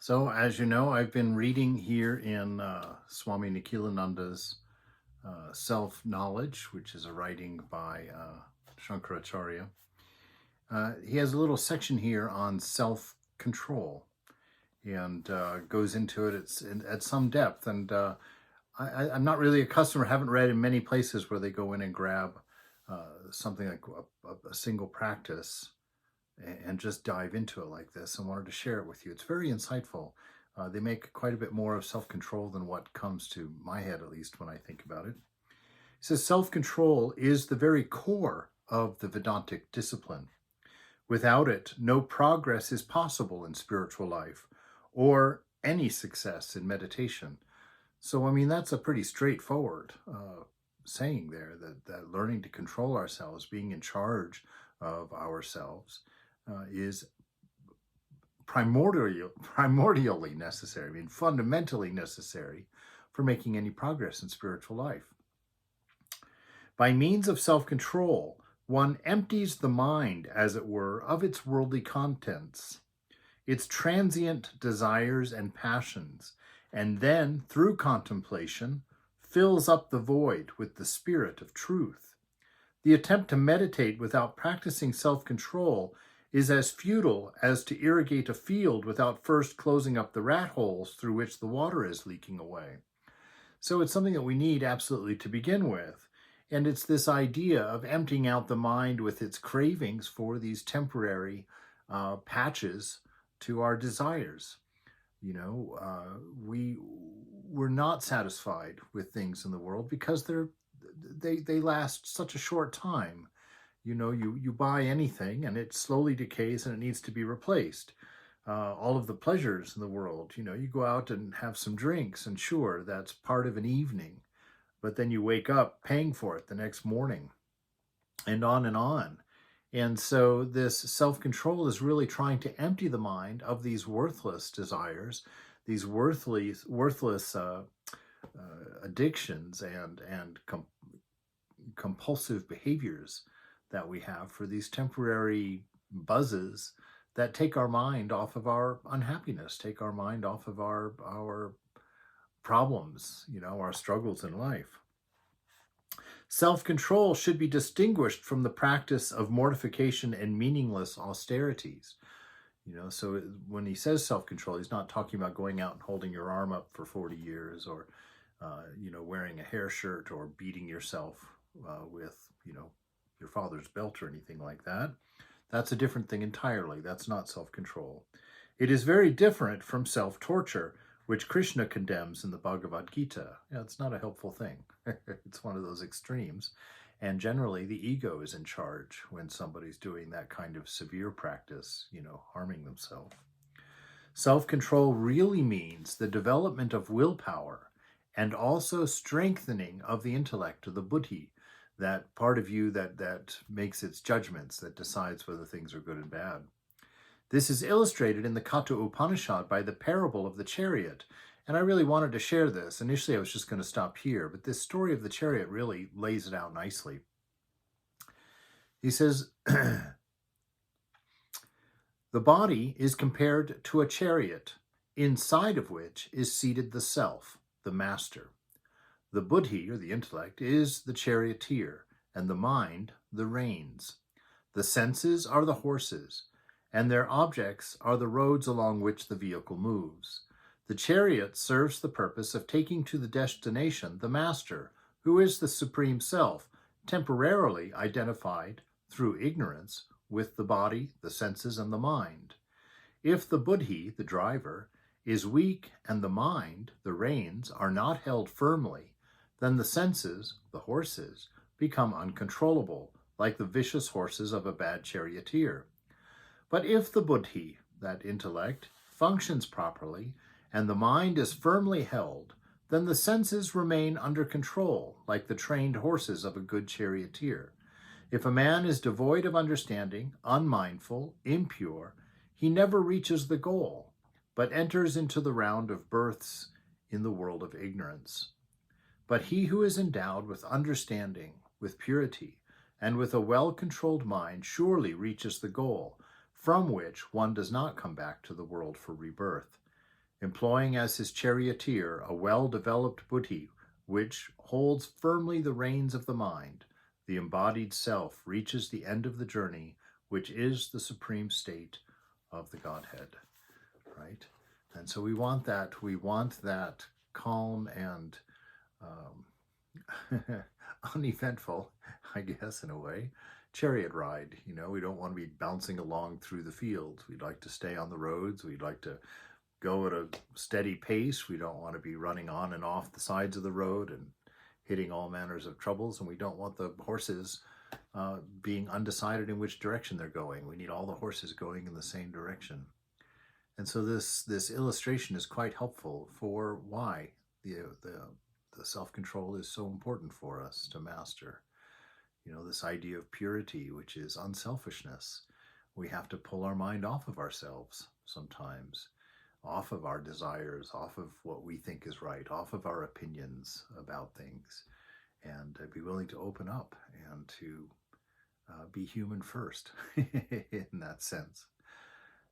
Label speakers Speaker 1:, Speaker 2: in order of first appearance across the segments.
Speaker 1: So, as you know, I've been reading here in Swami Nikhilananda's Self Knowledge, which is a writing by Shankaracharya. He has a little section here on self control and goes into it at some depth. And I'm not really a customer, haven't read in many places where they go in and grab something like a single practice and just dive into it like this and wanted to share it with you. It's very insightful. They make quite a bit more of self-control than what comes to my head, at least when I think about it. It says self-control is the very core of the Vedantic discipline. Without it, no progress is possible in spiritual life or any success in meditation. So, I mean, that's a pretty straightforward saying there that learning to control ourselves, being in charge of ourselves, is primordially necessary, I mean, fundamentally necessary for making any progress in spiritual life. By means of self-control, one empties the mind, as it were, of its worldly contents, its transient desires and passions, and then, through contemplation, fills up the void with the spirit of truth. The attempt to meditate without practicing self-control is as futile as to irrigate a field without first closing up the rat holes through which the water is leaking away. So it's something that we need absolutely to begin with. And it's this idea of emptying out the mind with its cravings for these temporary patches to our desires. You know, we're not satisfied with things in the world because they last such a short time. You know, you buy anything and it slowly decays and it needs to be replaced. All of the pleasures in the world, you know, you go out and have some drinks, and sure, that's part of an evening, but then you wake up paying for it the next morning, and on and on. And so this self-control is really trying to empty the mind of these worthless desires, these worthless addictions and compulsive behaviors that we have for these temporary buzzes that take our mind off of our unhappiness, take our mind off of our problems, you know, our struggles in life. Self-control should be distinguished from the practice of mortification and meaningless austerities. You know, so when he says self-control, he's not talking about going out and holding your arm up for 40 years or, you know, wearing a hair shirt or beating yourself with, you know, your father's belt or anything like that. That's a different thing entirely. That's not self-control. It is very different from self-torture, which Krishna condemns in the Bhagavad Gita. Yeah, it's not a helpful thing. It's one of those extremes. And generally, the ego is in charge when somebody's doing that kind of severe practice, you know, harming themselves. Self-control really means the development of willpower and also strengthening of the intellect, or the buddhi, that part of you that makes its judgments, that decides whether things are good and bad. This is illustrated in the Katha Upanishad by the parable of the chariot. And I really wanted to share this. Initially, I was just going to stop here, but this story of the chariot really lays it out nicely. He says, the body is compared to a chariot, inside of which is seated the self, the master. The buddhi, or the intellect, is the charioteer, and the mind, the reins. The senses are the horses, and their objects are the roads along which the vehicle moves. The chariot serves the purpose of taking to the destination the master, who is the supreme self, temporarily identified through ignorance with the body, the senses, and the mind. If the buddhi, the driver, is weak and the mind, the reins, are not held firmly, then the senses, the horses, become uncontrollable, like the vicious horses of a bad charioteer. But if the buddhi, that intellect, functions properly, and the mind is firmly held, then the senses remain under control, like the trained horses of a good charioteer. If a man is devoid of understanding, unmindful, impure, he never reaches the goal, but enters into the round of births in the world of ignorance. But he who is endowed with understanding, with purity, and with a well-controlled mind surely reaches the goal, from which one does not come back to the world for rebirth. employing as his charioteer a well-developed buddhi, which holds firmly the reins of the mind. The embodied self reaches the end of the journey, which is the supreme state of the Godhead, right? And so we want that calm and uneventful, I guess, in a way, chariot ride. You know, we don't want to be bouncing along through the fields. We'd like to stay on the roads. We'd like to go at a steady pace. We don't want to be running on and off the sides of the road and hitting all manners of troubles. And we don't want the horses being undecided in which direction they're going. We need all the horses going in the same direction. And so this illustration is quite helpful for why the self-control is so important for us to master. You know, this idea of purity, which is unselfishness. We have to pull our mind off of ourselves sometimes, off of our desires, off of what we think is right, off of our opinions about things, and be willing to open up and to be human first in that sense.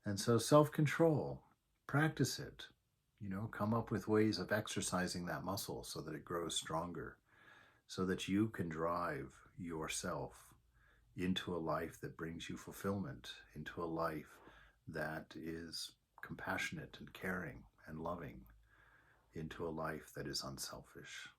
Speaker 1: And so self-control, practice it, you know, come up with ways of exercising that muscle so that it grows stronger, so that you can drive yourself into a life that brings you fulfillment, into a life that is compassionate and caring and loving, into a life that is unselfish.